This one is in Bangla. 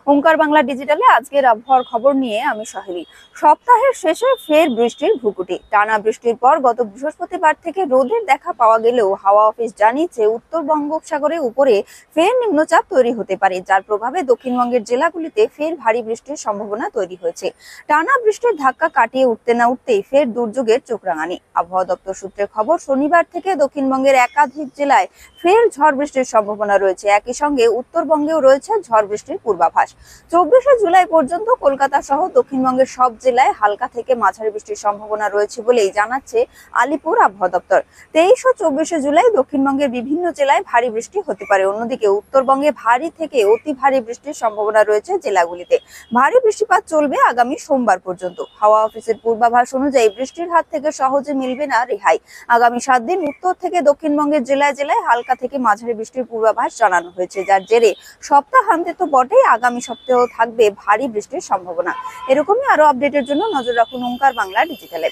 ওঙ্কার বাংলা ডিজিটালে আজকের আবহাওয়ার খবর নিয়ে আমি সহেলি। সপ্তাহের শেষে ফের বৃষ্টির ভ্রুকুটি। টানা বৃষ্টির পর গত বৃহস্পতিবার থেকে রোদের দেখা পাওয়া গেলেও হাওয়া অফিস জানিয়েছে উত্তর বঙ্গোপসাগরের উপরে ফের নিম্নচাপ তৈরি হতে পারে, যার প্রভাবে দক্ষিণবঙ্গের জেলাগুলিতে ফের ভারী বৃষ্টির সম্ভাবনা তৈরি হয়েছে। টানা বৃষ্টির ধাক্কা কাটিয়ে উঠতে না উঠতেই ফের দুর্যোগের চোখ রাঙানি। আবহাওয়া দপ্তর সূত্রের খবর, শনিবার থেকে দক্ষিণবঙ্গের একাধিক জেলায় ফের ঝড় বৃষ্টির সম্ভাবনা রয়েছে। একই সঙ্গে উত্তরবঙ্গেও রয়েছে ঝড় বৃষ্টির পূর্বাভাস। 24শে জুলাই পর্যন্ত কলকাতা সহ দক্ষিণবঙ্গের সব জেলায় হালকা থেকে মাঝারি বৃষ্টির সম্ভাবনা রয়েছে বলেই জানাচ্ছে আলিপুর আবহাওয়া দপ্তর। 23 ও 24শে জুলাই দক্ষিণবঙ্গের বিভিন্ন জেলায় ভারী বৃষ্টি হতে পারে। অন্যদিকে উত্তরবঙ্গে ভারী থেকে অতি ভারী বৃষ্টির সম্ভাবনা রয়েছে জেলাগুলিতে। ভারী বৃষ্টিপাত চলবে আগামী সোমবার পর্যন্ত। হাওয়া অফিসের পূর্বাভাস অনুযায়ী বৃষ্টির হাত থেকে সহজে মিলবে না রেহাই। আগামী 7 দিন উত্তর থেকে দক্ষিণবঙ্গের জেলায় জেলায় হালকা থেকে মাঝারি বৃষ্টির পূর্বাভাস জানানো হয়েছে, যার জেরে সপ্তাহান্তে তো বটেই, আগামী সপ্তাহেও থাকবে ভারী বৃষ্টির সম্ভাবনা। এরকমই আরো আপডেটের জন্য নজর রাখুন ওঙ্কার বাংলা ডিজিটালে।